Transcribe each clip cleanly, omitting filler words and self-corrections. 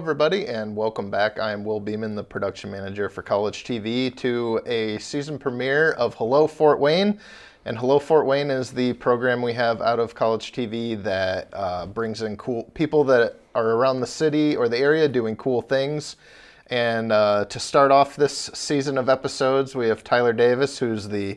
everybody, and welcome back. I am Will Beeman, the production manager for College TV, to a season premiere of Hello Fort Wayne. And Hello Fort Wayne is the program we have out of College TV that brings in cool people that are around the city or the area doing cool things. And to start off this season of episodes, we have Tyler Davis, who's the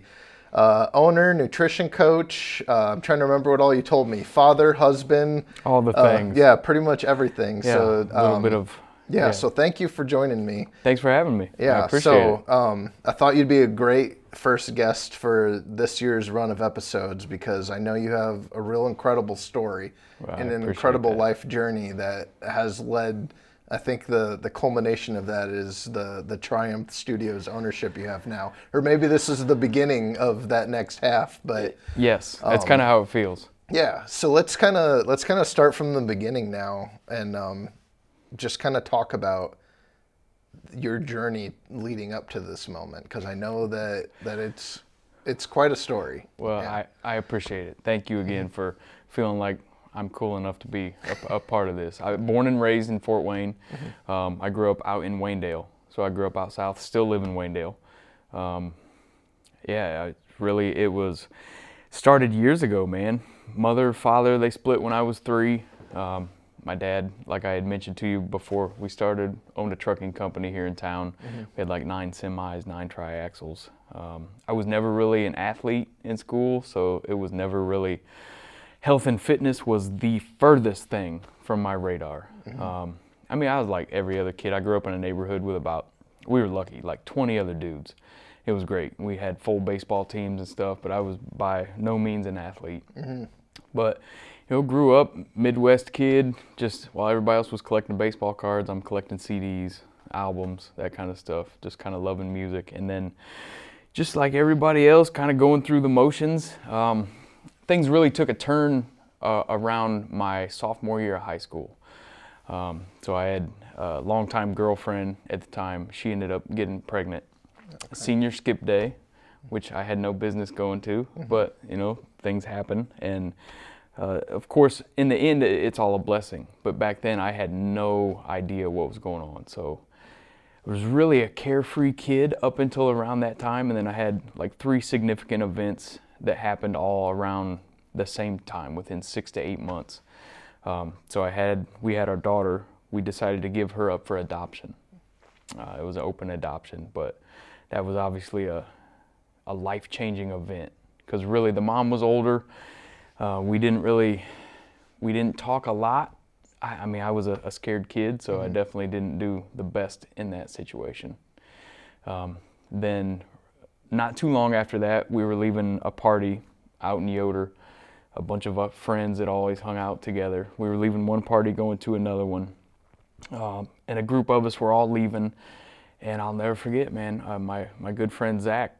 owner, nutrition coach. I'm trying to remember what all you told me. Father, husband. All the things. Yeah, pretty much everything. Yeah, so a little bit of. Yeah, so thank you for joining me. Thanks for having me. Yeah, I appreciate it. I thought you'd be a great first guest for this year's run of episodes because I know you have a real incredible story and an incredible life journey that has led. I think the culmination of that is the Triumph Studios ownership you have now, or maybe this is the beginning of that next half. But yes, that's kind of how it feels. Yeah, so let's kind of start from the beginning now, and just kind of talk about your journey leading up to this moment, because I know that it's quite a story. Well, yeah. I appreciate it. Thank you again for feeling like I'm cool enough to be a part of this. I was born and raised in Fort Wayne. I grew up out in Waynedale, so I grew up out south. Still live in Waynedale. It was started years ago, man. Mother, father, they split when I was 3. My dad, like I had mentioned to you before we started, owned a trucking company here in town. We had like 9 semis, 9 triaxles. I was never really an athlete in school, so it was never really. Health and fitness was the furthest thing from my radar. I was like every other kid. I grew up in a neighborhood with we were lucky, like 20 other dudes. It was great. We had full baseball teams and stuff, but I was by no means an athlete. But, grew up, Midwest kid, just while everybody else was collecting baseball cards, I'm collecting CDs, albums, that kind of stuff, just kind of loving music. And then just like everybody else, kind of going through the motions. Things really took a turn around my sophomore year of high school. So I had a longtime girlfriend at the time. She ended up getting pregnant. Senior skip day, which I had no business going to, but things happen. And of course, in the end, it's all a blessing. But back then, I had no idea what was going on. So I was really a carefree kid up until around that time. And then I had like 3 significant events that happened all around the same time, within 6 to 8 months. So we had our daughter. We decided to give her up for adoption. It was an open adoption, but that was obviously a life-changing event because really the mom was older. We didn't talk a lot. I was a scared kid, so I definitely didn't do the best in that situation. Then not too long after that, we were leaving a party out in Yoder, a bunch of friends that always hung out together. We were leaving one party, going to another one, and a group of us were all leaving, and I'll never forget, man, my good friend Zach,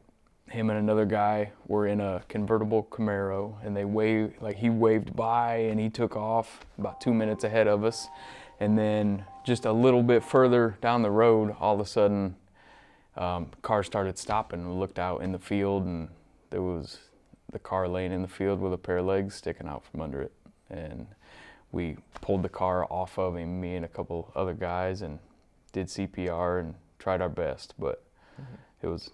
him and another guy were in a convertible Camaro, and he waved by, and he took off about 2 minutes ahead of us, and then just a little bit further down the road, all of a sudden, cars started stopping. We looked out in the field, and there was the car laying in the field with a pair of legs sticking out from under it. And we pulled the car off of him, me and a couple other guys, and did CPR and tried our best, but it was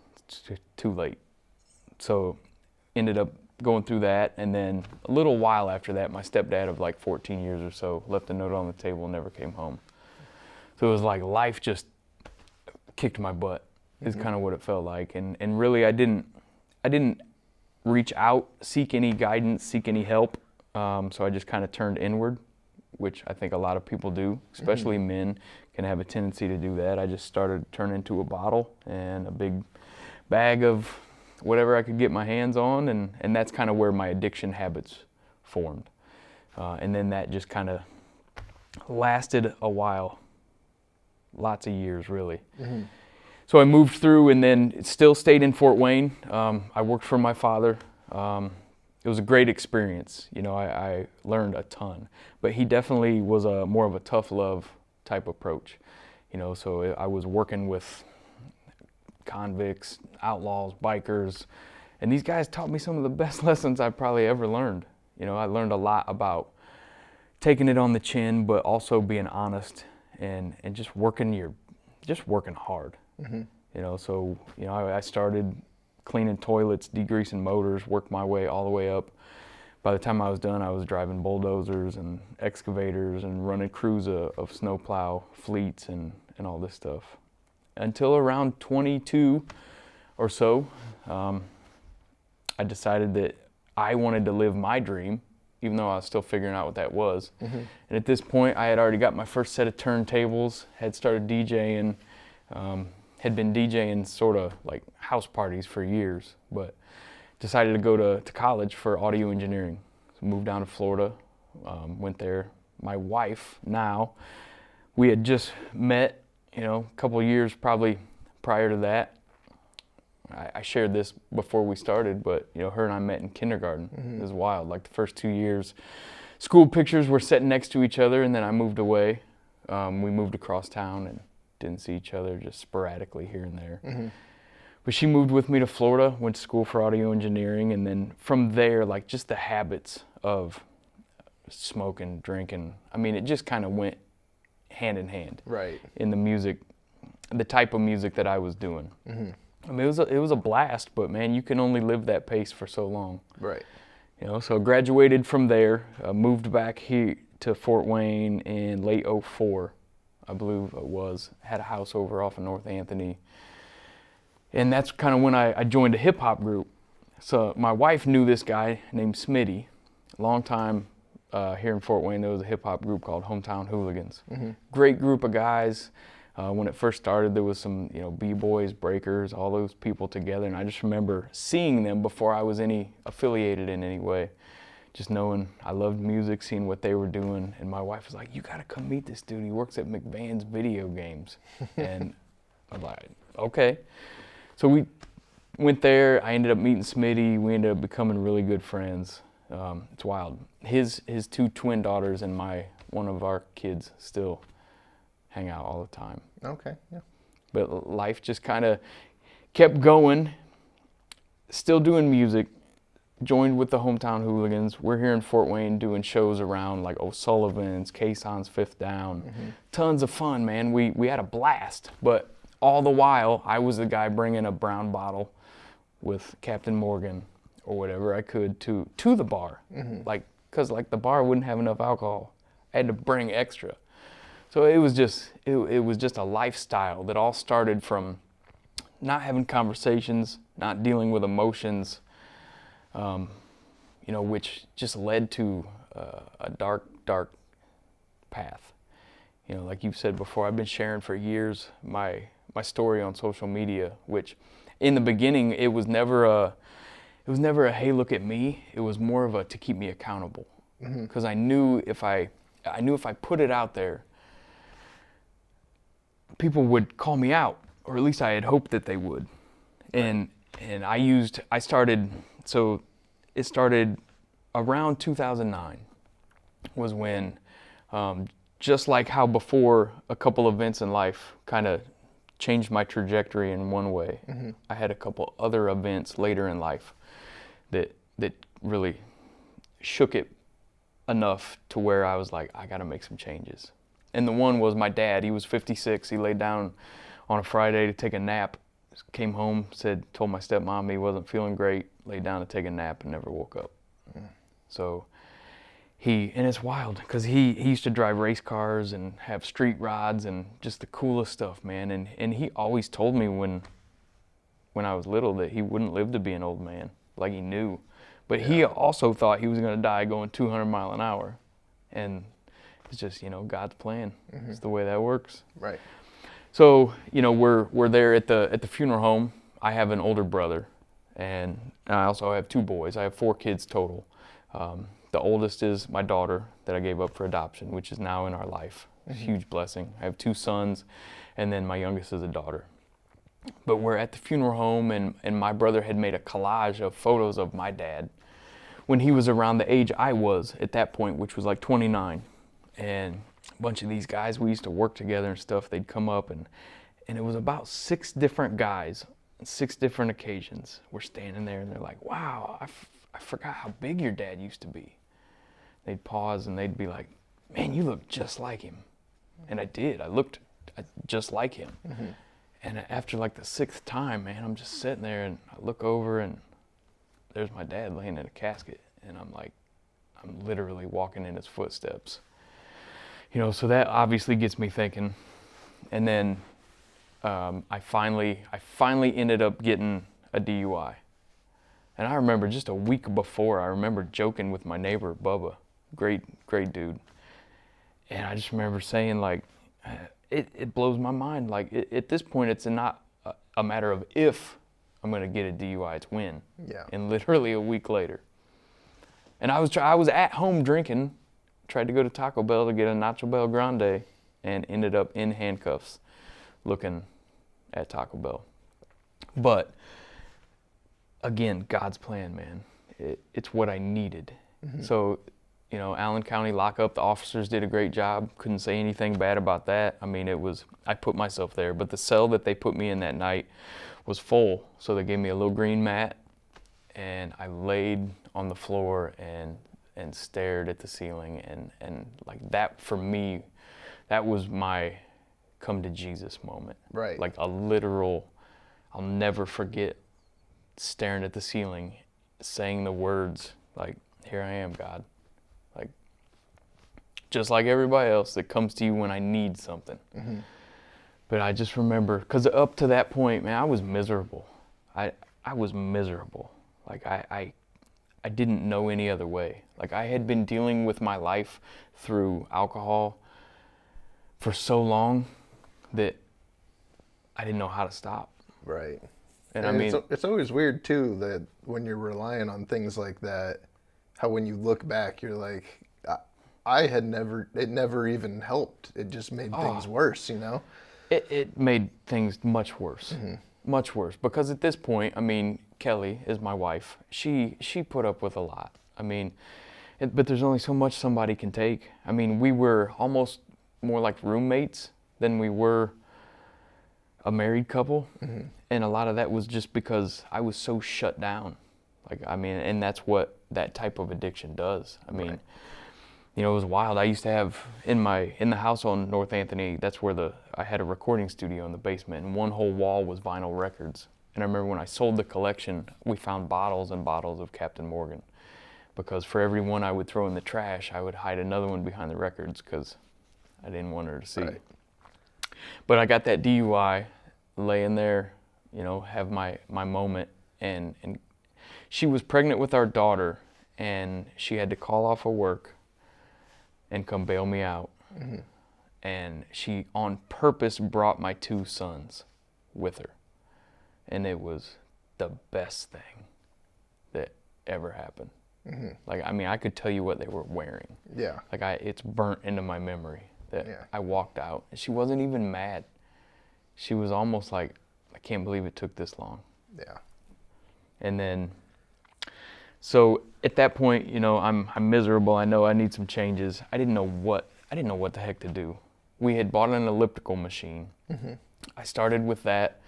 too late. So ended up going through that, and then a little while after that, my stepdad of like 14 years or so left a note on the table and never came home. So it was like life just kicked my butt. Is kind of what it felt like, and really I didn't reach out, seek any guidance, seek any help. So I just kind of turned inward, which I think a lot of people do, especially men can have a tendency to do that. I just started turning into a bottle and a big bag of whatever I could get my hands on, and that's kind of where my addiction habits formed. And then that just kind of lasted a while, lots of years really. So I moved through and then still stayed in Fort Wayne. I worked for my father. It was a great experience. I learned a ton, but he definitely was more of a tough love type approach. So I was working with convicts, outlaws, bikers, and these guys taught me some of the best lessons I probably ever learned. I learned a lot about taking it on the chin, but also being honest and just working hard. You know, so, you know, I started cleaning toilets, degreasing motors, worked my way all the way up. By the time I was done, I was driving bulldozers and excavators and running crews of snowplow fleets and all this stuff. Until around 22 or so, I decided that I wanted to live my dream, even though I was still figuring out what that was. And at this point, I had already got my first set of turntables, had started DJing, had been DJing sort of like house parties for years, but decided to go to college for audio engineering. So moved down to Florida, went there. My wife now, we had just met, you know, a couple of years probably prior to that. I shared this before we started, but, you know, her and I met in kindergarten. It was wild. Like the first 2 years, school pictures were sitting next to each other, and then I moved away. We moved across town and didn't see each other, just sporadically here and there. But she moved with me to Florida, went to school for audio engineering, and then from there, like just the habits of smoking, drinking, I mean, it just kind of went hand in hand. Right. In the music, the type of music that I was doing. I mean, it was a blast, but man, you can only live that pace for so long. Right. You know, so graduated from there, moved back here to Fort Wayne in late '04, I believe it was. Had a house over off of North Anthony. And that's kind of when I joined a hip hop group. So my wife knew this guy named Smitty. A long time here in Fort Wayne, there was a hip hop group called Hometown Hooligans. Great group of guys. When it first started, there was some, you know, b-boys, breakers, all those people together. And I just remember seeing them before I was affiliated in any way. Just knowing I loved music, seeing what they were doing. And my wife was like, you got to come meet this dude. He works at McVan's Video Games. And I'm like, okay. So we went there. I ended up meeting Smitty. We ended up becoming really good friends. It's wild. His two twin daughters and one of our kids still hang out all the time. Okay, yeah. But life just kind of kept going. Still doing music. Joined with the Hometown Hooligans. We're here in Fort Wayne doing shows around like O'Sullivan's, Kason's Fifth Down. Tons of fun, man. We had a blast. But all the while, I was the guy bringing a brown bottle with Captain Morgan or whatever I could to the bar. Like, because like the bar wouldn't have enough alcohol. I had to bring extra. So it was just a lifestyle that all started from not having conversations, not dealing with emotions, you know, which just led to a dark path. You know, like you've said before, I've been sharing for years my story on social media, which in the beginning it was never a hey, look at me. It was more of a to keep me accountable, because I knew if I put it out there, people would call me out, or at least I had hoped that they would. And it started around 2009 was when, just like how before a couple events in life kind of changed my trajectory in one way, I had a couple other events later in life that really shook it enough to where I was like, I got to make some changes. And the one was my dad. He was 56. He laid down on a Friday to take a nap. Came home, told my stepmom he wasn't feeling great, laid down to take a nap and never woke up. So and it's wild because he used to drive race cars and have street rods and just the coolest stuff, man. And he always told me when I was little that he wouldn't live to be an old man, like he knew. But he also thought he was going to die going 200 mile an hour. And it's just, you know, God's plan. It's the way that works. Right. So, you know, we're there at the funeral home. I have an older brother, and I also have two boys. I have 4 kids total. The oldest is my daughter that I gave up for adoption, which is now in our life. A huge blessing. I have 2 sons, and then my youngest is a daughter. But we're at the funeral home, and my brother had made a collage of photos of my dad when he was around the age I was at that point, which was like 29. And a bunch of these guys, we used to work together and stuff, they'd come up, and it was about 6 different guys, 6 different occasions. We're standing there, and they're like, wow, I forgot how big your dad used to be. They'd pause, and they'd be like, man, you look just like him. And I did. I looked just like him. And after like the 6th time, man, I'm just sitting there and I look over and there's my dad laying in a casket. And I'm like, I'm literally walking in his footsteps. You know, so that obviously gets me thinking. And then I finally ended up getting a DUI. And I remember just a week before, I remember joking with my neighbor, Bubba, great dude. And I just remember saying, like, it blows my mind. Like, at this point, it's not a matter of if I'm going to get a DUI, it's when. Yeah. And literally a week later. And I was at home drinking, tried to go to Taco Bell to get a Nacho Bell Grande, and ended up in handcuffs looking at Taco Bell. But again, God's plan, man. It's what I needed. So, you know, Allen County lockup, the officers did a great job. Couldn't say anything bad about that. I mean, I put myself there. But the cell that they put me in that night was full. So they gave me a little green mat, and I laid on the floor and stared at the ceiling. And like that, for me, that was my come to Jesus moment. Right. Like a literal, I'll never forget staring at the ceiling, saying the words like, "Here I am, God." Like, just like everybody else that comes to you when I need something. But I just remember, because up to that point, man, I was miserable. I was miserable. Like, I didn't know any other way. Like, I had been dealing with my life through alcohol for so long that I didn't know how to stop. Right. And I mean, it's always weird too that when you're relying on things like that, how when you look back, you're like, it never even helped. It just made things worse, you know? It made things much worse, much worse. Because at this point, I mean, Kelly is my wife. She put up with a lot. I mean, but there's only so much somebody can take. I mean, we were almost more like roommates than we were a married couple. And a lot of that was just because I was so shut down. Like, I mean, and that's what that type of addiction does. I mean, you know, it was wild. I used to have in the house on North Anthony, that's where I had a recording studio in the basement, and one whole wall was vinyl records. And I remember when I sold the collection, we found bottles and bottles of Captain Morgan, because for every one I would throw in the trash, I would hide another one behind the records because I didn't want her to see. Right. But I got that DUI, laying there, you know, have my moment, and she was pregnant with our daughter, and she had to call off of work and come bail me out. And she on purpose brought my 2 sons with her. And it was the best thing that ever happened. Like, I mean, I could tell you what they were wearing. Yeah. Like, it's burnt into my memory that I walked out. And she wasn't even mad. She was almost like, I can't believe it took this long. Yeah. And then, so at that point, you know, I'm miserable. I know I need some changes. I didn't know what the heck to do. We had bought an elliptical machine. I started with that,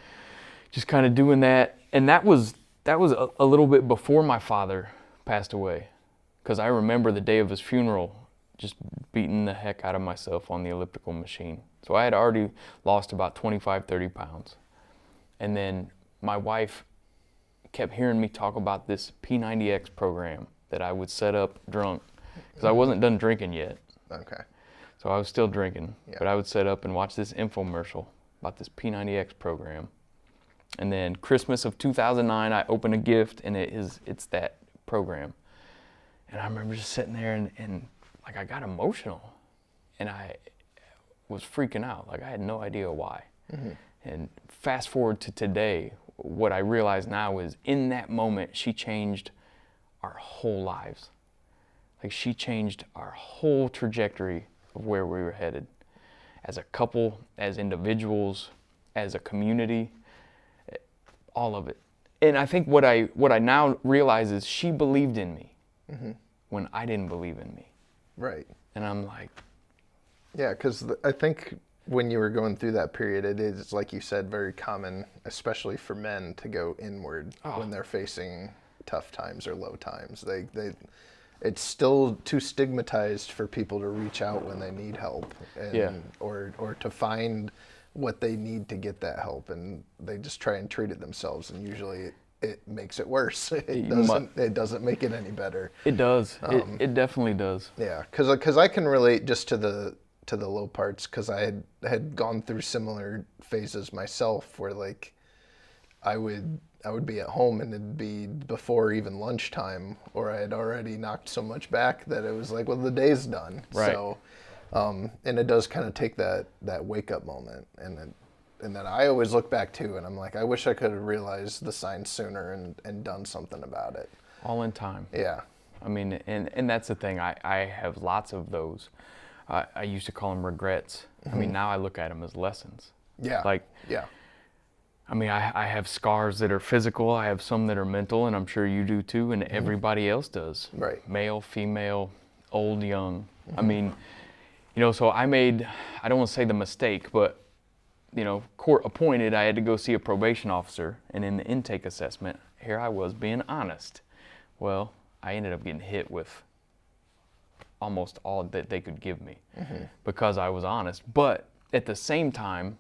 just kind of doing that. And that was a little bit before my father passed away, because I remember the day of his funeral, just beating the heck out of myself on the elliptical machine. So I had already lost about 25, 30 pounds. And then my wife kept hearing me talk about this P90X program that I would set up drunk, because I wasn't done drinking yet. Okay. So I was still drinking, but I would set up and watch this infomercial about this P90X program. And then Christmas of 2009, I opened a gift, and it's that program. And I remember just sitting there and like, I got emotional, and I was freaking out. Like, I had no idea why. And fast forward to today, what I realize now is in that moment, she changed our whole lives. Like, she changed our whole trajectory of where we were headed. As a couple, as individuals, as a community, all of it. And I think what I now realize is she believed in me when I didn't believe in me. Right. And I'm like... Yeah, because I think when you were going through that period, it is, like you said, very common, especially for men, to go inward when they're facing tough times or low times. it's still too stigmatized for people to reach out when they need help, and Yeah. or to find what they need to get that help, and they just try and treat it themselves, and usually it makes it worse. It doesn't make it any better. It does. It definitely does. Yeah, because I can relate just to the low parts, because I had gone through similar phases myself, where like I would be at home and it'd be before even lunchtime, or I had already knocked so much back that it was like, well, the day's done. Right. So, and it does kind of take that wake up moment, and then I always look back too, and I'm like, I wish I could have realized the signs sooner and done something about it. All in time. Yeah. I mean, and that's the thing. I have lots of those. I used to call them regrets. I mean, now I look at them as lessons. Yeah. Like, yeah. I mean, I have scars that are physical. I have some that are mental, and I'm sure you do too, and everybody else does. Right. Male, female, old, young. I mean, you know, so I don't want to say the mistake, but, you know, court appointed, I had to go see a probation officer, and in the intake assessment, here I was being honest. Well, I ended up getting hit with almost all that they could give me because I was honest. But at the same time,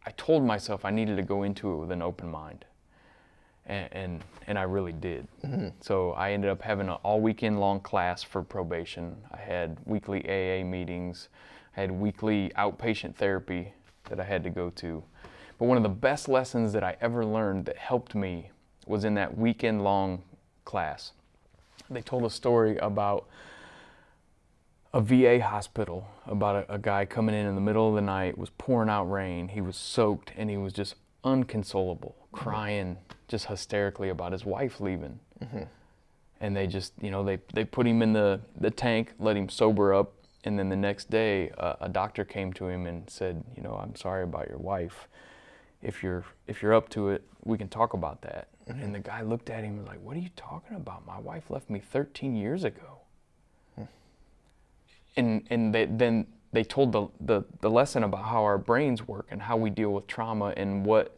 I told myself I needed to go into it with an open mind, and I really did. So I ended up having an all weekend long class for probation. I had weekly AA meetings. I had weekly outpatient therapy that I had to go to. But one of the best lessons that I ever learned that helped me was in that weekend long class. They told a story about a VA hospital, about a guy coming in the middle of the night. It was pouring out rain. He was soaked, and he was just unconsolable, crying just hysterically about his wife leaving. And they just, you know, they put him in the tank, let him sober up, and then the next day a doctor came to him and said, you know, I'm sorry about your wife. If you're up to it, we can talk about that. And the guy looked at him and was like, what are you talking about? My wife left me 13 years ago. And then they told the lesson about how our brains work and how we deal with trauma, and what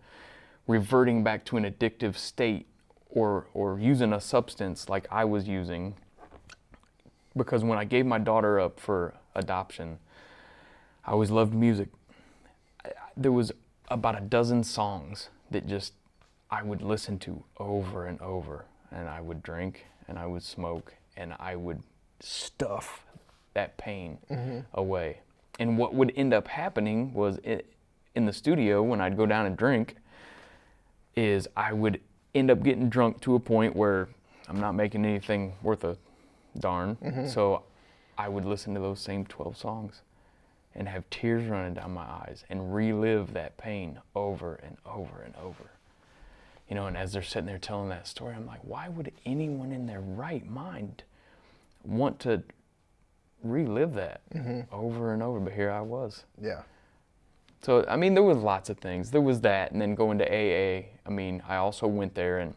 reverting back to an addictive state or using a substance like I was using. Because when I gave my daughter up for adoption, I always loved music. There was about a dozen songs that just I would listen to over and over, and I would drink and I would smoke and I would stuff that pain away. And what would end up happening was in the studio, when I'd go down and drink, is I would end up getting drunk to a point where I'm not making anything worth a darn. So I would listen to those same 12 songs and have tears running down my eyes and relive that pain over and over and over. You know, and as they're sitting there telling that story, I'm like, why would anyone in their right mind want to relive that over and over? But here I was. Yeah. So, I mean, there was lots of things. There was that, and then going to AA. I mean, I also went there, and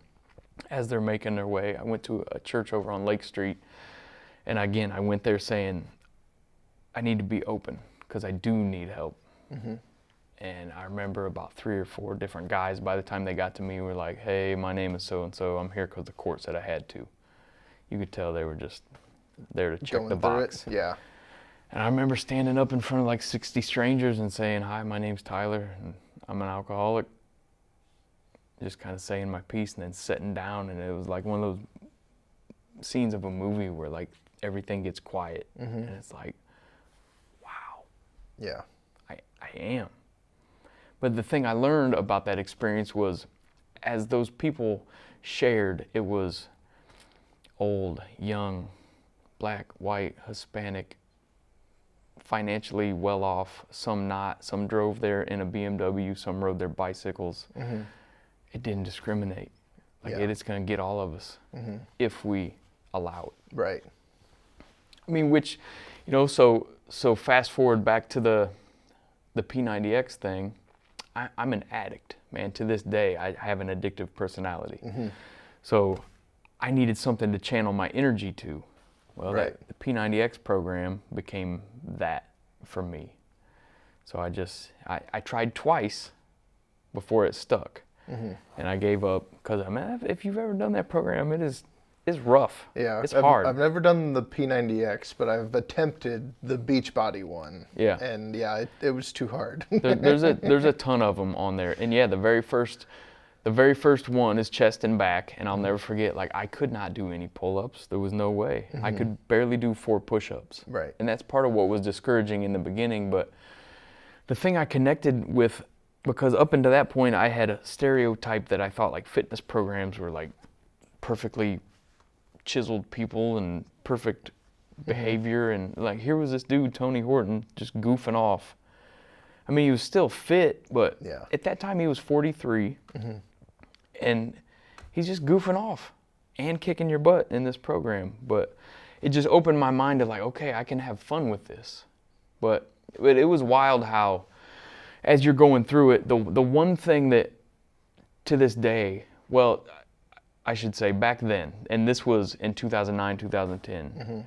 as they're making their way, I went to a church over on Lake Street, and again, I went there saying, I need to be open, because I do need help. And I remember about 3 or 4 different guys, by the time they got to me, were like, hey, my name is so-and-so, I'm here because the court said I had to. You could tell they were just there to check the box. Yeah. And I remember standing up in front of like 60 strangers and saying, hi, my name's Tyler, and I'm an alcoholic. Just kind of saying my piece and then sitting down, and it was like one of those scenes of a movie where like everything gets quiet, and it's like, wow. Yeah. I am. But the thing I learned about that experience was, as those people shared, it was old, young, black, white, Hispanic, financially well off, some not, some drove there in a BMW, some rode their bicycles. It didn't discriminate. Like, Yeah. it is going to get all of us if we allow it. Right. I mean, which, you know, so fast forward back to the P90X thing. I'm an addict, man. To this day, I have an addictive personality. So I needed something to channel my energy to. Well, Right. the P90X program became that for me. So I tried twice before it stuck. And I gave up, because I mean, if you've ever done that program, it is it's rough. Yeah, It's hard. I've never done the P90X, but I've attempted the Beachbody one. Yeah. And yeah, it was too hard. There's a ton of them on there, and yeah, the very first one is chest and back, and I'll never forget. Like, I could not do any pull-ups. There was no way. I could barely do 4 push-ups. Right. And that's part of what was discouraging in the beginning. But the thing I connected with, because up until that point, I had a stereotype that I thought like fitness programs were like perfectly chiseled people and perfect behavior, and like here was this dude Tony Horton just goofing off. I mean, he was still fit, but Yeah. at that time he was 43, and he's just goofing off and kicking your butt in this program. But it just opened my mind to like, okay, I can have fun with this. But it was wild how, as you're going through it, the one thing that to this day, well, I should say back then, and this was in 2009, 2010,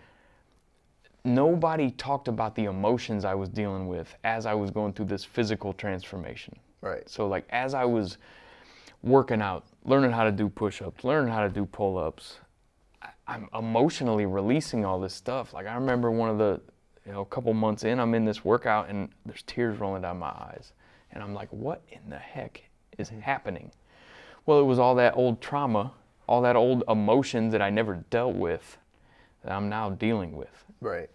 nobody talked about the emotions I was dealing with as I was going through this physical transformation. Right. So like as I was working out, learning how to do push-ups, learning how to do pull-ups, I'm emotionally releasing all this stuff. Like I remember one of the, a couple months in, I'm in this workout and there's tears rolling down my eyes. And I'm like, what in the heck is happening? Well, it was all that old trauma, all that old emotions that I never dealt with that I'm now dealing with. Right.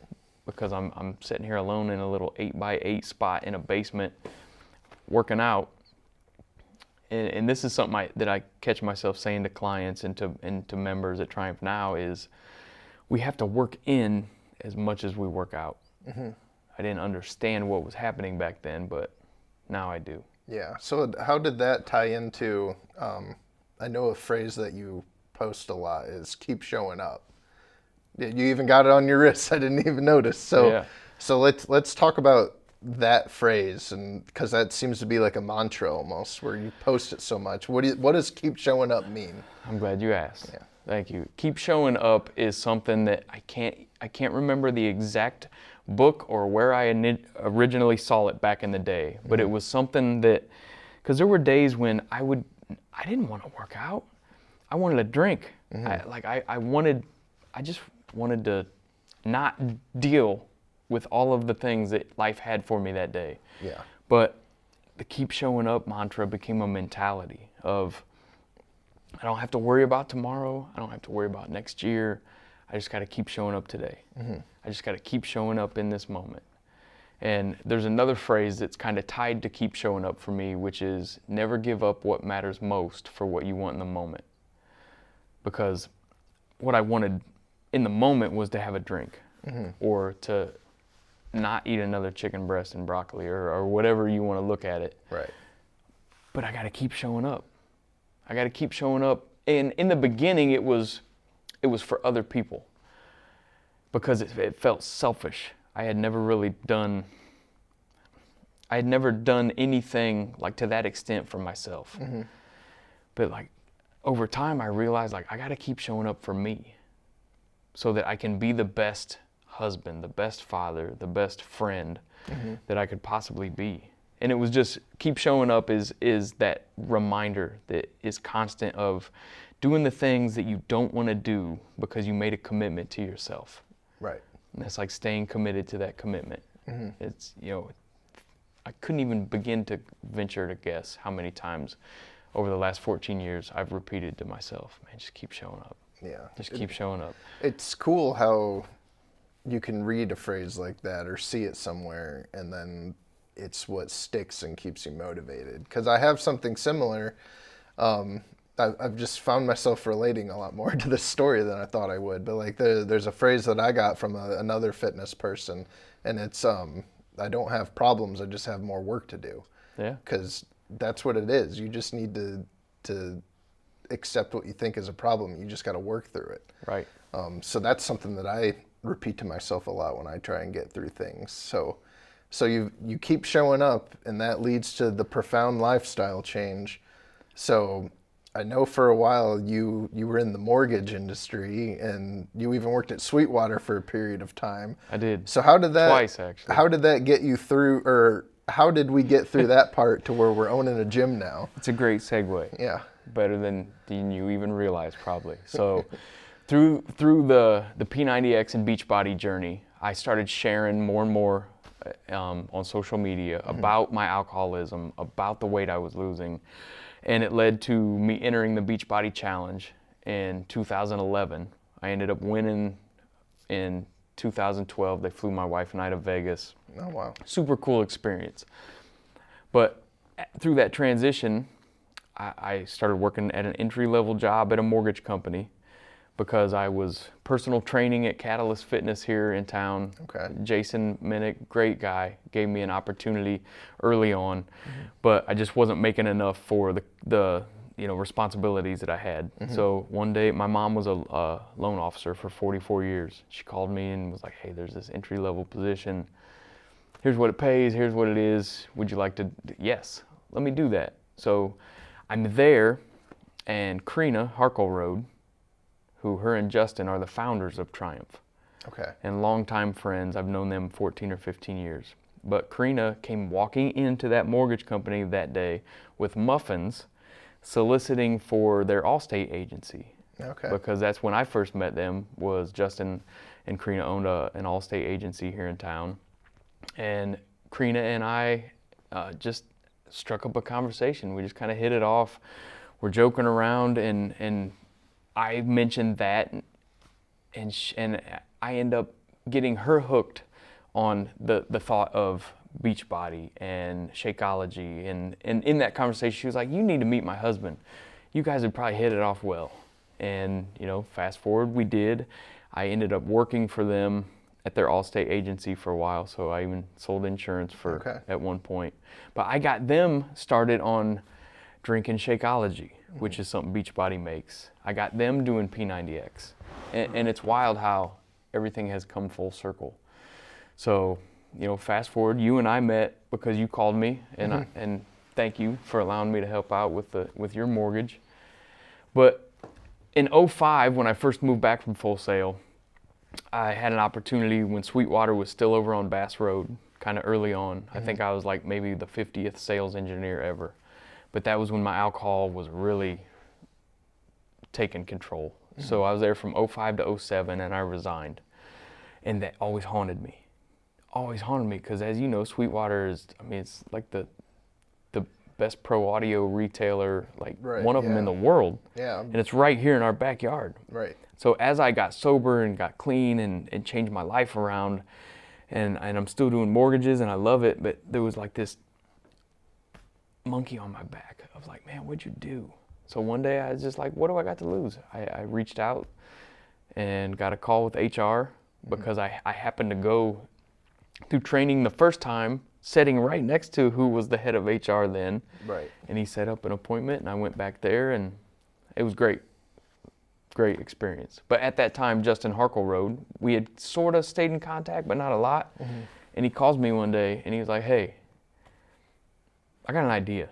Because I'm sitting here alone in a little 8x8 spot in a basement working out. And this is something that I catch myself saying to clients and to members at Triumph Now is we have to work in as much as we work out. I didn't understand what was happening back then, but now I do. Yeah. So how did that tie into, I know a phrase that you post a lot is keep showing up. You even got it on your wrist. I didn't even notice. So, Yeah. So let's talk about that phrase, and because that seems to be like a mantra almost, where you post it so much. What does keep showing up mean? I'm glad you asked. Yeah. Thank you. Keep showing up is something that I can't remember the exact book or where I originally saw it back in the day, but it was something that, because there were days when I didn't want to work out. I wanted to drink. I just wanted to not deal with all of the things that life had for me that day. Yeah. But the keep showing up mantra became a mentality of, I don't have to worry about tomorrow. I don't have to worry about next year. I just got to keep showing up today. I just got to keep showing up in this moment. And there's another phrase that's kind of tied to keep showing up for me, which is never give up what matters most for what you want in the moment. Because what I wanted in the moment was to have a drink or to not eat another chicken breast and broccoli or whatever you want to look at it. Right. But I got to keep showing up. I got to keep showing up. And in the beginning, it was for other people because it felt selfish. I had never done anything like to that extent for myself. But like over time, I realized like I got to keep showing up for me so that I can be the best husband, the best father, the best friend that I could possibly be. And it was just keep showing up is that reminder that is constant of doing the things that you don't want to do because you made a commitment to yourself. Right. And that's like staying committed to that commitment. It's, I couldn't even begin to venture to guess how many times over the last 14 years I've repeated to myself, man, just keep showing up. Yeah. Just keep showing up. It's cool how you can read a phrase like that or see it somewhere, and then it's what sticks and keeps you motivated. Because I have something similar. I've just found myself relating a lot more to this story than I thought I would. But like there's a phrase that I got from another fitness person, and it's I don't have problems, I just have more work to do. Yeah. Because that's what it is. You just need to accept what you think is a problem. You just got to work through it. Right. So that's something that I repeat to myself a lot when I try and get through things. So you keep showing up, and that leads to the profound lifestyle change. So I know for a while you were in the mortgage industry, and you even worked at Sweetwater for a period of time. I did. So how did that Twice, actually. How did that get you through, or how did we get through that part to where we're owning a gym now? It's a great segue. Yeah. Better than you even realize, probably. So through the P90X and Beachbody journey, I started sharing more and more on social media about my alcoholism, about the weight I was losing, and it led to me entering the Beachbody Challenge in 2011. I ended up winning in 2012. They flew my wife and I to Vegas. Oh, wow. Super cool experience. But through that transition, I started working at an entry-level job at a mortgage company because I was personal training at Catalyst Fitness here in town. Okay. Jason Minnick, great guy, gave me an opportunity early on, but I just wasn't making enough for the responsibilities that I had. So one day, my mom was a loan officer for 44 years. She called me and was like, hey, there's this entry-level position. Here's what it pays, here's what it is. Would you like to? Yes, let me do that. So I'm there, and Karina Harkleroad, her and Justin are the founders of Triumph. Okay. And longtime friends. I've known them 14 or 15 years. But Karina came walking into that mortgage company that day with muffins, soliciting for their Allstate agency. Okay. Because that's when I first met them, was Justin and Karina owned an Allstate agency here in town. And Karina and I just struck up a conversation. We just kind of hit it off. We're joking around, and I mentioned that, and I end up getting her hooked on the thought of Beachbody and Shakeology, and in that conversation she was like, you need to meet my husband. You guys would probably hit it off well. And fast forward, we did. I ended up working for them at their Allstate agency for a while, so I even sold insurance at one point. But I got them started on drinking Shakeology, which is something Beachbody makes. I got them doing P90X. And it's wild how everything has come full circle. So, fast forward, you and I met because you called me, and and thank you for allowing me to help out with your mortgage. But in 2005, when I first moved back from Full Sail, I had an opportunity when Sweetwater was still over on Bass Road, kind of early on. I think I was like maybe the 50th sales engineer ever. But that was when my alcohol was really taking control. So I was there from 2005 to 2007, and I resigned. And that always haunted me. Always haunted me, because as you know, Sweetwater is, it's like the best pro audio retailer, one of them in the world. Yeah. And it's right here in our backyard. Right. So as I got sober and got clean and changed my life around, and I'm still doing mortgages and I love it, but there was like this monkey on my back. I was like, man, what'd you do? So one day I was just like, what do I got to lose? I reached out and got a call with HR because I happened to go through training the first time, sitting right next to who was the head of HR then. Right. And he set up an appointment, and I went back there, and it was great. Great experience. But at that time, Justin Harkleroad, we had sort of stayed in contact, but not a lot. And he calls me one day, and he was like, hey, I got an idea,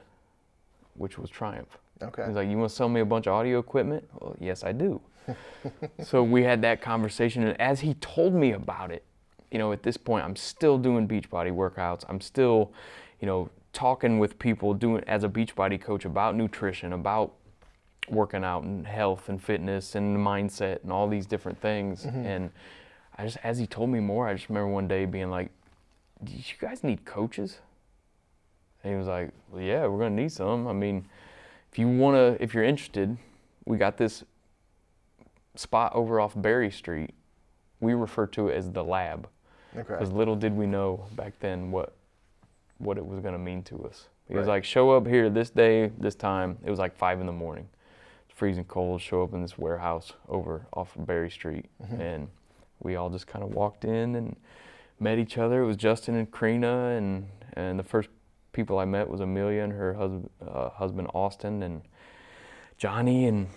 which was Triumph. Okay. He's like, you want to sell me a bunch of audio equipment? Well, yes, I do. So we had that conversation, and as he told me about it, at this point, I'm still doing Beachbody workouts. I'm still, talking with people, doing as a Beachbody coach about nutrition, about working out and health and fitness and mindset and all these different things. And as he told me more, I just remember one day being like, do you guys need coaches? And he was like, well, yeah, we're gonna need some. If you're interested, we got this spot over off Berry Street. We refer to it as the lab. Okay. Because little did we know back then what it was gonna mean to us. He was like, show up here this day, this time. It was like 5 a.m. It's freezing cold. Show up in this warehouse over off of Berry Street, and we all just kind of walked in and met each other. It was Justin and Karina, and the first people I met was Amelia and her husband Austin and Johnny, and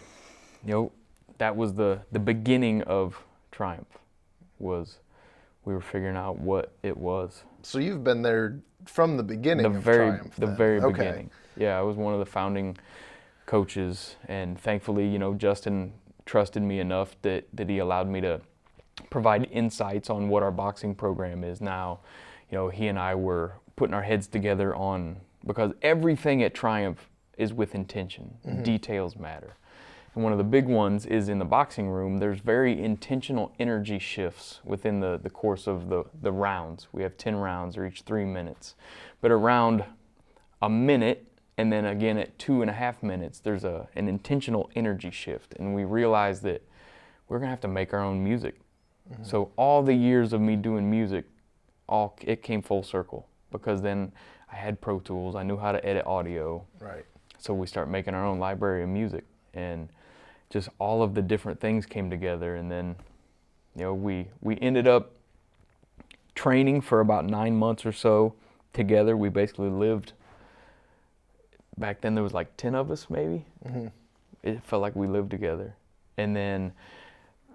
that was the beginning of Triumph. We were figuring out what it was. So you've been there from the beginning of Triumph. The very beginning. Yeah, I was one of the founding coaches, and thankfully, Justin trusted me enough that he allowed me to provide insights on what our boxing program is now. He and I were putting our heads together because everything at Triumph is with intention. Details matter. And one of the big ones is in the boxing room. There's very intentional energy shifts within the course of the rounds. We have 10 rounds, or each 3 minutes. But around a minute, and then again at 2.5 minutes, there's an intentional energy shift. And we realize that we're going to have to make our own music. Mm-hmm. So all the years of me doing music, it came full circle, because then I had Pro Tools. I knew how to edit audio. Right. So we start making our own library of music, and just all of the different things came together. And then, you know, we ended up training for about 9 months or so together. We basically lived, back then there was like 10 of us maybe. Mm-hmm. It felt like we lived together. And then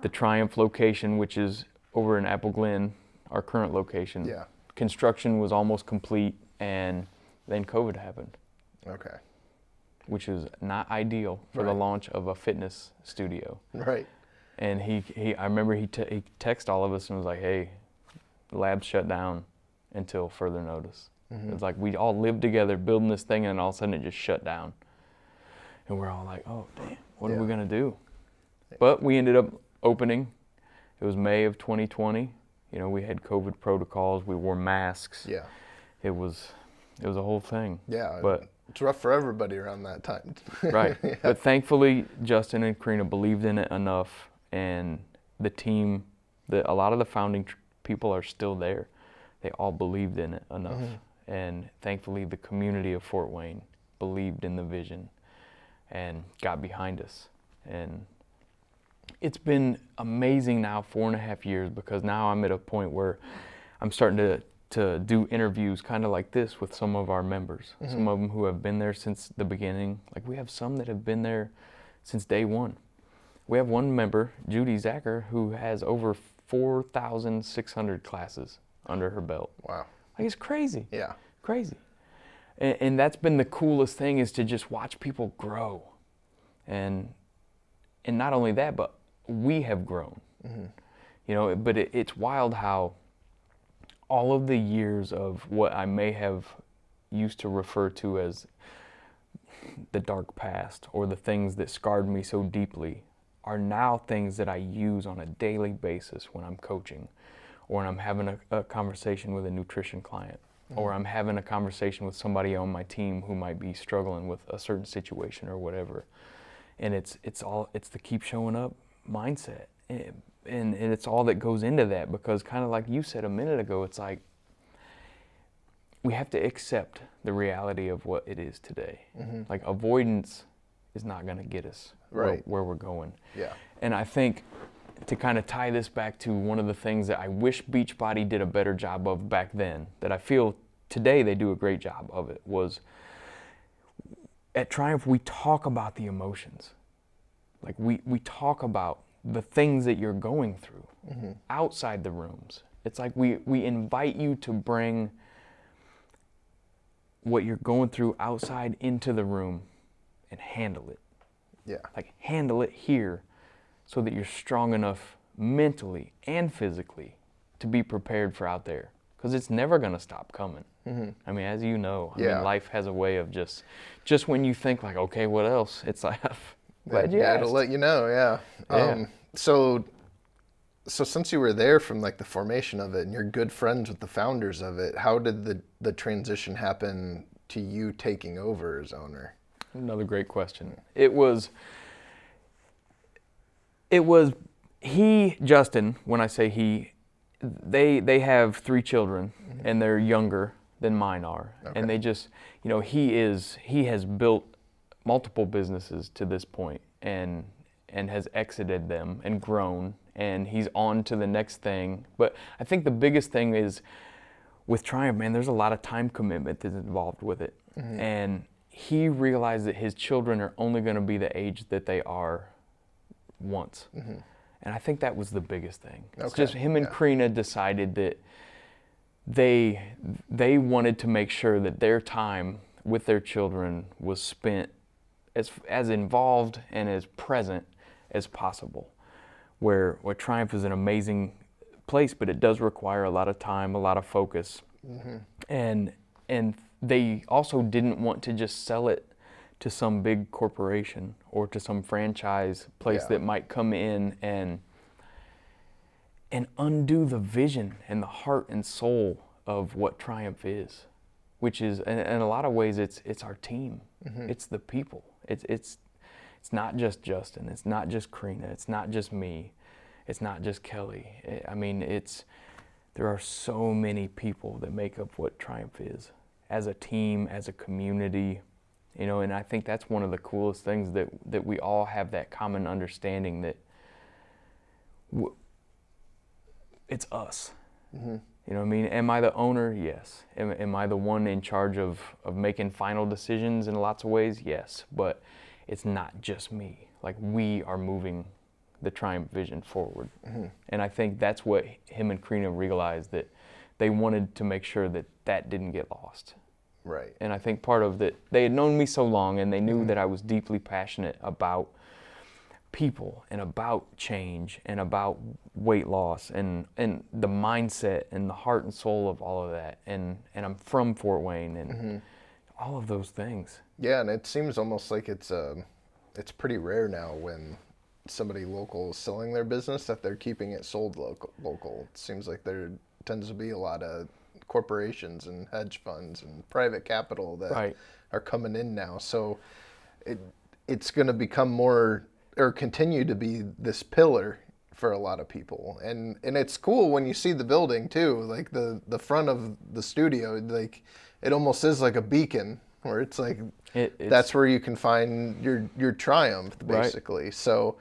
the Triumph location, which is over in Apple Glen, our current location, yeah, construction was almost complete, and then COVID happened. Okay. Which is not ideal for the launch of a fitness studio. Right. And I remember he texted all of us and was like, "Hey, the lab's shut down until further notice." Mm-hmm. It's like we all lived together building this thing, and all of a sudden it just shut down. And we're all like, "Oh, damn, what are we gonna do?" But we ended up opening. It was May of 2020. You know, we had COVID protocols. We wore masks. Yeah. It was a whole thing. Yeah. But it's rough for everybody around that time. Right. Yeah. But thankfully, Justin and Karina believed in it enough, and the team, a lot of the founding people are still there. They all believed in it enough. Mm-hmm. And thankfully, the community of Fort Wayne believed in the vision and got behind us. And it's been amazing now, 4.5 years, because now I'm at a point where I'm starting to do interviews kind of like this with some of our members. Mm-hmm. Some of them who have been there since the beginning. Like, we have some that have been there since day one. We have one member, Judy Zacher, who has over 4,600 classes under her belt. Wow. Like, it's crazy. Yeah. Crazy. And that's been the coolest thing, is to just watch people grow. And not only that, but we have grown. Mm-hmm. You know, but it's wild how all of the years of what I may have used to refer to as the dark past, or the things that scarred me so deeply, are now things that I use on a daily basis when I'm coaching, or when I'm having a conversation with a nutrition client, mm-hmm. or I'm having a conversation with somebody on my team who might be struggling with a certain situation or whatever. And it's the keep showing up mindset. And it's all that goes into that, because kind of like you said a minute ago, it's like we have to accept the reality of what it is today. Mm-hmm. Like, avoidance is not going to get us where we're going. Yeah. And I think, to kind of tie this back to one of the things that I wish Beachbody did a better job of back then, that I feel today they do a great job of it, was at Triumph we talk about the emotions. Like, we talk about the things that you're going through, mm-hmm. outside the rooms. It's like we invite you to bring what you're going through outside into the room and handle it. Yeah. Like, handle it here, so that you're strong enough mentally and physically to be prepared for out there. Because it's never going to stop coming. Mm-hmm. I mean, as you know, I mean, life has a way of just when you think like, okay, what else? It's like, glad you asked. It'll let you know, yeah. So since you were there from like the formation of it, and you're good friends with the founders of it, how did the transition happen to you taking over as owner? Another great question. It was Justin, when I say he, they have 3 children, mm-hmm. and they're younger than mine are. Okay. And they just, you know, he has built multiple businesses to this point, and has exited them and grown, and he's on to the next thing. But I think the biggest thing is with Triumph, man, there's a lot of time commitment that's involved with it. Mm-hmm. And he realized that his children are only going to be the age that they are once. Mm-hmm. And I think that was the biggest thing. Okay. It's just him and Karina decided that they wanted to make sure that their time with their children was spent as involved and as present as possible. Where Triumph is an amazing place, but it does require a lot of time, a lot of focus. Mm-hmm. And they also didn't want to just sell it to some big corporation or to some franchise place that might come in and undo the vision and the heart and soul of what Triumph is, which is, in a lot of ways, it's our team. It's the people. It's not just Justin. It's not just Karina. It's not just me. It's not just Kelly. I mean, there are so many people that make up what Triumph is, as a team, as a community, you know. And I think that's one of the coolest things, that we all have that common understanding that it's us. You know what I mean? Am I the owner? Yes. Am I the one in charge of making final decisions in lots of ways? Yes. But it's not just me. Like, we are moving the Triumph vision forward. And I think that's what him and Karina realized, that they wanted to make sure that didn't get lost. Right. And I think part of that, they had known me so long, and they knew that I was deeply passionate about people and about change and about weight loss and the mindset and the heart and soul of all of that. And I'm from Fort Wayne and all of those things. Yeah, and it seems almost like it's pretty rare now when somebody local is selling their business that they're keeping it sold local. It seems like there tends to be a lot of corporations and hedge funds and private capital that are coming in now. So it's going to become more, or continue to be, this pillar for a lot of people. And it's cool when you see the building too, like the front of the studio, like it almost is like a beacon, where it's like that's where you can find your Triumph, basically. So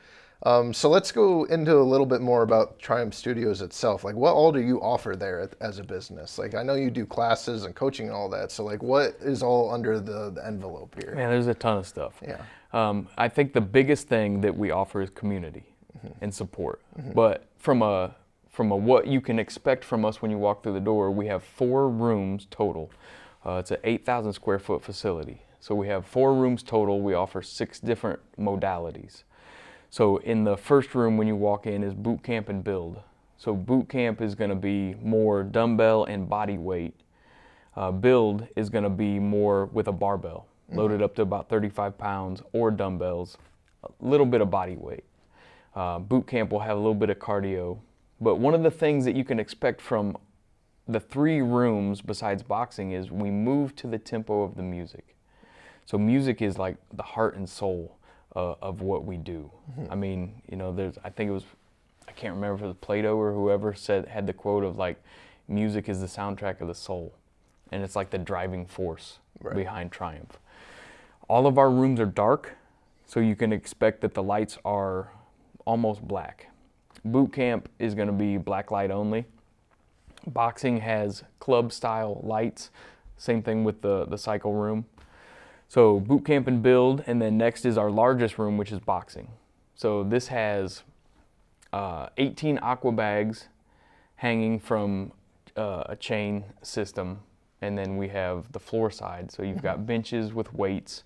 so let's go into a little bit more about Triumph Studios itself. Like, what all do you offer there as a business? Like, I know you do classes and coaching and all that. So like, what is all under the envelope here? Man, there's a ton of stuff. Yeah. I think the biggest thing that we offer is community and support. But from a what you can expect from us when you walk through the door, we have 4 rooms total. It's an 8,000 square foot facility. So we have 4 rooms total. We offer 6 different modalities. So in the first room when you walk in is boot camp and build. So boot camp is going to be more dumbbell and body weight. Build is going to be more with a barbell, loaded up to about 35 pounds, or dumbbells, a little bit of body weight. Boot camp will have a little bit of cardio. But one of the things that you can expect from the 3 rooms besides boxing is we move to the tempo of the music. So music is like the heart and soul of what we do. I mean, you know, I think it was, I can't remember if it was Plato or whoever had the quote of like, music is the soundtrack of the soul. And it's like the driving force behind Triumph. All of our rooms are dark, so you can expect that the lights are almost black. Boot camp is going to be black light only. Boxing has club style lights. Same thing with the cycle room. So boot camp and build, and then next is our largest room, which is boxing. So this has 18 aqua bags hanging from a chain system, and then we have the floor side. So you've got benches with weights,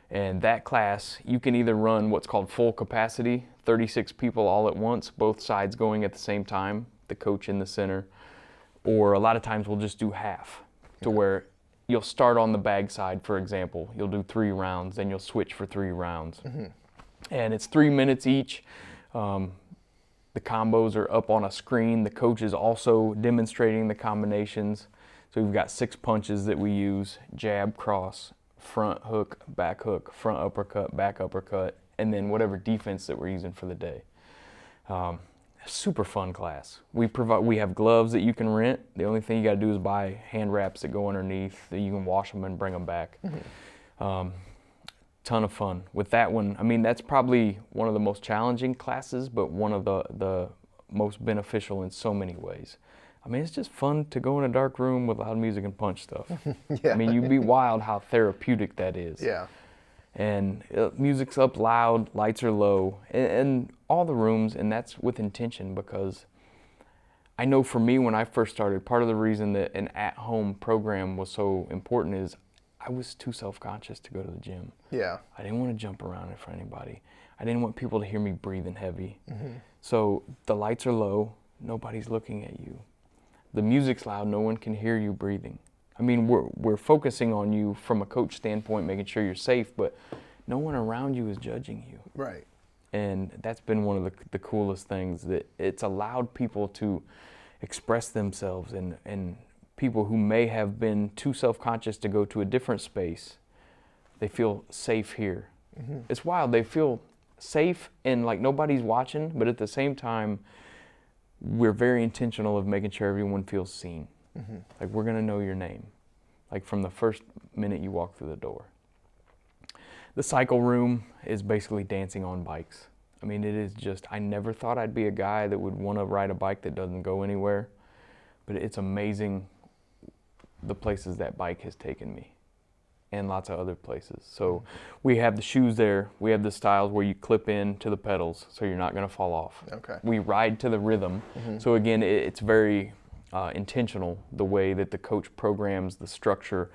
and that class, you can either run what's called full capacity, 36 people all at once, both sides going at the same time, the coach in the center, or a lot of times we'll just do half, to where you'll start on the bag side, for example. You'll do 3 rounds, then you'll switch for 3 rounds. And it's 3 minutes each. The combos are up on a screen. The coach is also demonstrating the combinations. So we've got 6 punches that we use: jab, cross, front hook, front uppercut, back uppercut, and then whatever defense that we're using for the day. Super fun class. We have gloves that you can rent. The only thing you got to do is buy hand wraps that go underneath, that you can wash them and bring them back. Ton of fun with that one. I mean, that's probably one of the most challenging classes, but one of the most beneficial in so many ways. I mean, it's just fun to go in a dark room with loud music and punch stuff. I mean, you'd be wild how therapeutic that is. Yeah. And music's up loud, lights are low, and all the rooms, and that's with intention, because I know for me when I first started, part of the reason that an at-home program was so important is I was too self-conscious to go to the gym. Yeah. I didn't want to jump around in front of anybody. I didn't want people to hear me breathing heavy. So the lights are low, nobody's looking at you. The music's loud, no one can hear you breathing. I mean, we're focusing on you from a coach standpoint, making sure you're safe, but no one around you is judging you. Right. And that's been one of the coolest things, that it's allowed people to express themselves, and people who may have been too self-conscious to go to a different space, they feel safe here. Mm-hmm. It's wild. They feel safe and like nobody's watching, but at the same time, we're very intentional of making sure everyone feels seen. Mm-hmm. Like, we're going to know your name, like from the first minute you walk through the door. The cycle room is basically dancing on bikes. I mean, it is just, I never thought I'd be a guy that would want to ride a bike that doesn't go anywhere, but it's amazing the places that bike has taken me, and lots of other places. So we have the shoes there. We have the styles where you clip in to the pedals so you're not going to fall off. Okay. We ride to the rhythm. Mm-hmm. So again, it's very intentional, the way that the coach programs the structure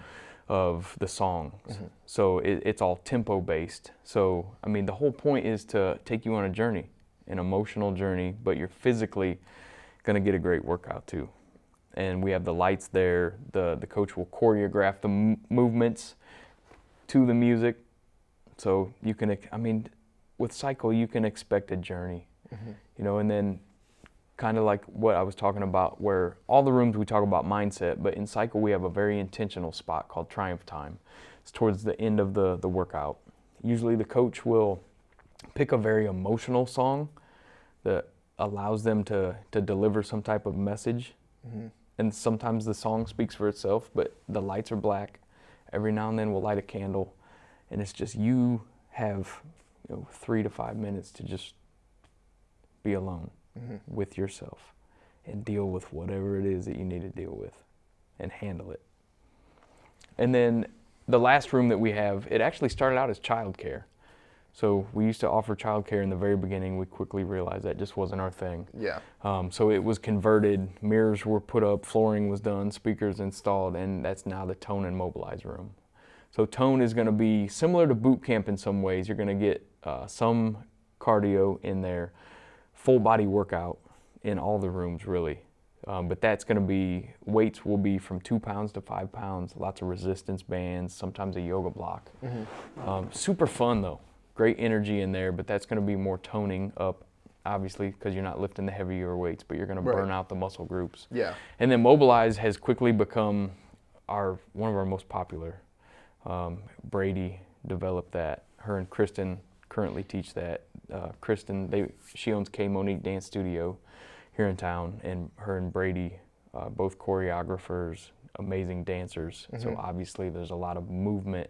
of the songs. Mm-hmm. So it's all tempo based. So, I mean, the whole point is to take you on a journey, an emotional journey, but you're physically going to get a great workout too. And we have the lights there. The coach will choreograph the movements to the music. So you can, I mean, with cycle, you can expect a journey, mm-hmm. you know, and then kind of like what I was talking about, where all the rooms we talk about mindset, but in cycle we have a very intentional spot called Triumph Time. It's towards the end of the workout. Usually the coach will pick a very emotional song that allows them to deliver some type of message. Mm-hmm. And sometimes the song speaks for itself, but the lights are black. Every now and then we'll light a candle, and it's just, you have 3 to 5 minutes to just be alone. Mm-hmm. with yourself and deal with whatever it is that you need to deal with and handle it. And then the last room that we have, it actually started out as childcare. So we used to offer childcare in the very beginning. We quickly realized that just wasn't our thing. Yeah. So it was converted, mirrors were put up, flooring was done, speakers installed, and that's now the Tone and Mobilize room. So Tone is going to be similar to boot camp in some ways. You're going to get some cardio in there, full body workout in all the rooms really. But that's going to be, weights will be from 2 pounds to 5 pounds, lots of resistance bands, sometimes a yoga block. Mm-hmm. Super fun though, great energy in there, but that's going to be more toning up, obviously, because you're not lifting the heavier weights, but you're going to burn out the muscle groups. Yeah. And then Mobilize has quickly become one of our most popular. Brady developed that. Her and Kristen currently teach that. Kristen, she owns K Monique Dance Studio here in town, and her and Brady, both choreographers, amazing dancers. Mm-hmm. So obviously there's a lot of movement,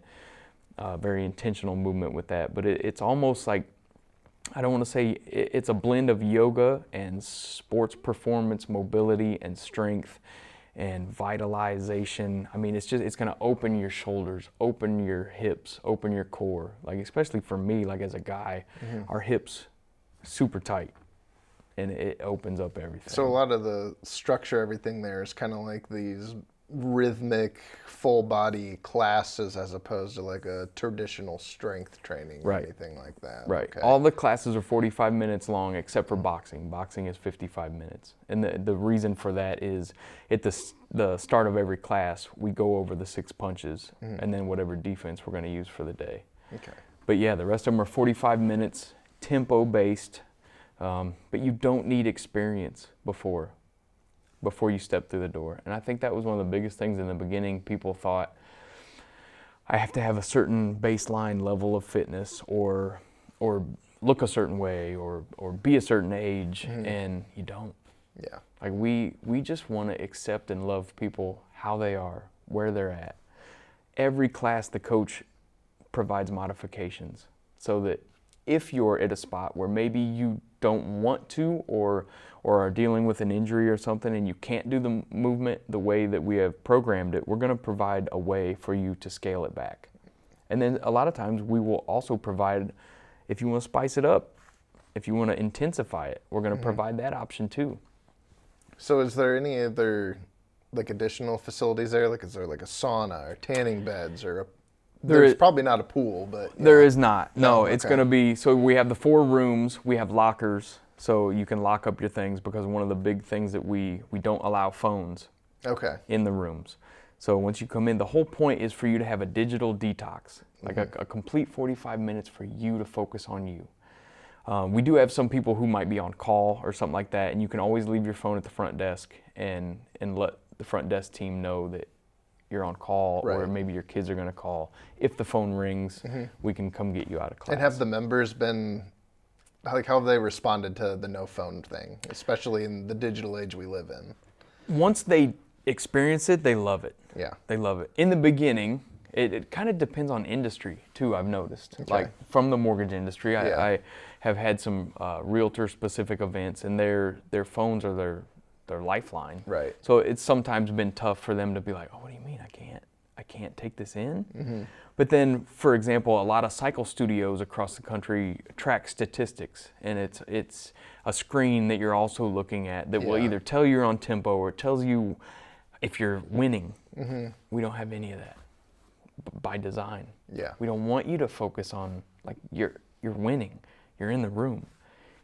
very intentional movement with that. But it's almost like, I don't want to say, it's a blend of yoga and sports performance, mobility and strength and vitalization. I mean, it's going to open your shoulders, open your hips, open your core. Like, especially for me, like as a guy, mm-hmm. our hips super tight, and it opens up everything. So a lot of the structure, everything there is kind of like these rhythmic full body classes as opposed to like a traditional strength training or anything like that. Right. Okay. All the classes are 45 minutes long except for boxing. Boxing is 55 minutes. And the reason for that is at the start of every class, we go over the 6 punches and then whatever defense we're going to use for the day. Okay. But yeah, the rest of them are 45 minutes, tempo based, but you don't need experience before you step through the door. And I think that was one of the biggest things in the beginning. People thought, I have to have a certain baseline level of fitness or look a certain way or be a certain age, and you don't. Yeah. Like we just want to accept and love people how they are, where they're at. Every class the coach provides modifications so that if you're at a spot where maybe you don't want to or are dealing with an injury or something and you can't do the movement the way that we have programmed it, we're going to provide a way for you to scale it back. And then a lot of times we will also provide, if you want to spice it up, if you want to intensify it, we're going to provide that option too. So is there any other like additional facilities there? Like, is there like a sauna or tanning beds or there's probably not a pool, but there is not. No, it's going to be, so we have the 4 rooms, we have lockers, so you can lock up your things, because one of the big things that we don't allow phones in the rooms. So once you come in, the whole point is for you to have a digital detox, like a complete 45 minutes for you to focus on you. We do have some people who might be on call or something like that, and you can always leave your phone at the front desk and let the front desk team know that you're on call, or maybe your kids are going to call. If the phone rings, we can come get you out of class. And have the members been, like, how have they responded to the no phone thing, especially in the digital age we live in? Once they experience it, they love it. Yeah. They love it. In the beginning, it kind of depends on industry too, I've noticed. Okay. Like from the mortgage industry, I have had some realtor-specific events, and their phones are their lifeline. Right. So it's sometimes been tough for them to be like, oh, what do you mean I can't take this in? But then, for example, a lot of cycle studios across the country track statistics, and it's a screen that you're also looking at that will either tell you you're on tempo or it tells you if you're winning. We don't have any of that by design. Yeah. We don't want you to focus on, like, you're winning. You're in the room.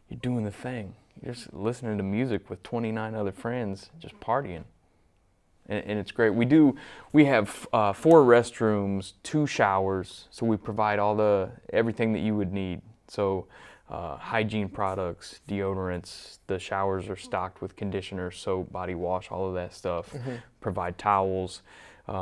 You're doing the thing. You're just listening to music with 29 other friends, just partying. And it's great. We have 4 restrooms, 2 showers, so we provide everything that you would need. So hygiene products, deodorants, the showers are stocked with conditioner, soap, body wash, all of that stuff. Provide towels.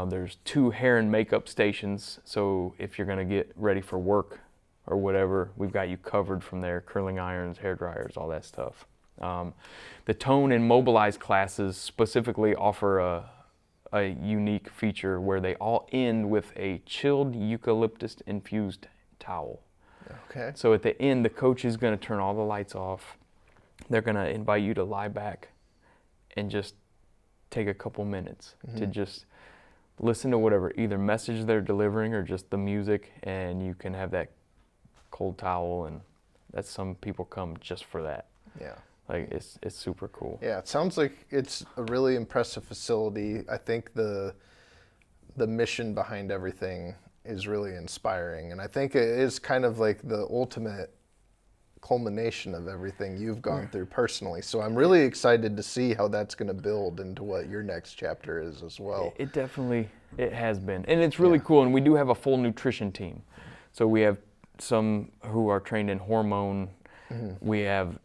There's 2 hair and makeup stations, so if you're gonna get ready for work or whatever, we've got you covered from there. Curling irons, hair dryers, all that stuff. The Tone and Mobilize classes specifically offer a unique feature where they all end with a chilled eucalyptus infused towel. Okay. So at the end, the coach is going to turn all the lights off. They're going to invite you to lie back and just take a couple minutes to just listen to whatever either message they're delivering or just the music, and you can have that cold towel, and that's, some people come just for that. Yeah. Like, it's super cool. Yeah, it sounds like it's a really impressive facility. I think the mission behind everything is really inspiring, and I think it is kind of like the ultimate culmination of everything you've gone through personally. So I'm really excited to see how that's going to build into what your next chapter is as well. It definitely, it has been. And it's really cool, and we do have a full nutrition team. So we have some who are trained in hormone. We have,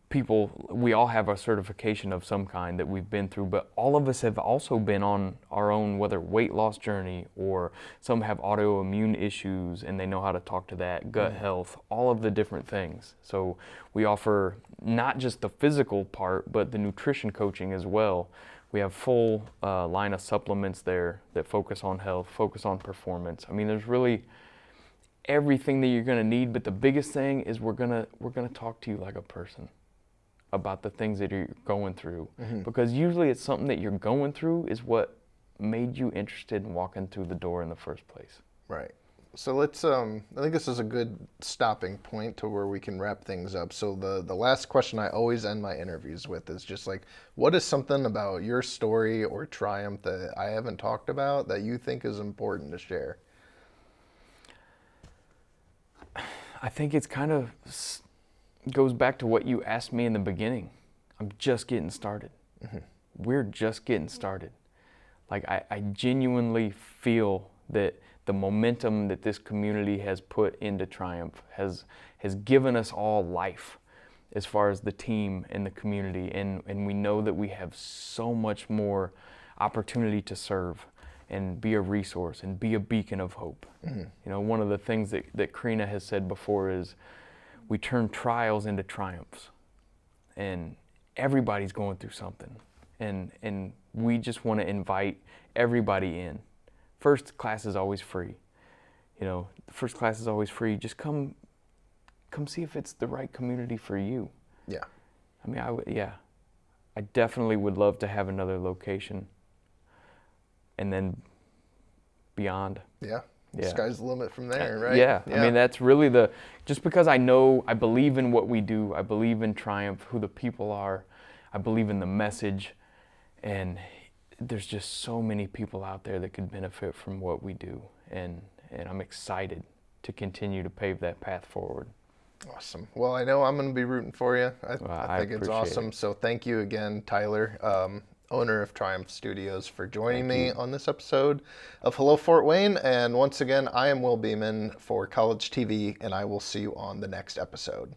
people, we all have a certification of some kind that we've been through, but all of us have also been on our own, whether weight loss journey, or some have autoimmune issues and they know how to talk to that, gut health, all of the different things. So we offer not just the physical part, but the nutrition coaching as well. We have full line of supplements there that focus on health, focus on performance. I mean, there's really everything that you're gonna need, but the biggest thing is we're gonna talk to you like a person about the things that you're going through, because usually it's something that you're going through is what made you interested in walking through the door in the first place. Right. So let's, I think this is a good stopping point to where we can wrap things up. So the last question I always end my interviews with is just like, what is something about your story or triumph that I haven't talked about that you think is important to share? I think it's kind of goes back to what you asked me in the beginning. I'm just getting started. We're just getting started. Like, I genuinely feel that the momentum that this community has put into Triumph has given us all life as far as the team and the community, and we know that we have so much more opportunity to serve and be a resource and be a beacon of hope. One of the things that Karina has said before is we turn trials into triumphs, and everybody's going through something, and we just want to invite everybody in. First class is always free. The first class is always free. Just come see if it's the right community for you. Yeah. I mean, I definitely would love to have another location, and then beyond. Yeah. Yeah. Sky's the limit from there, right? Yeah. I mean, that's really just because I believe in what we do, I believe in Triumph, who the people are, I believe in the message, and there's just so many people out there that could benefit from what we do, and I'm excited to continue to pave that path forward. Awesome. Well, I know I'm going to be rooting for you. I think it's awesome. It. So thank you again, Tyler. owner of Triumph Studios, for joining me on this episode of Hello Fort Wayne. And once again, I am Will Beeman for College TV, and I will see you on the next episode.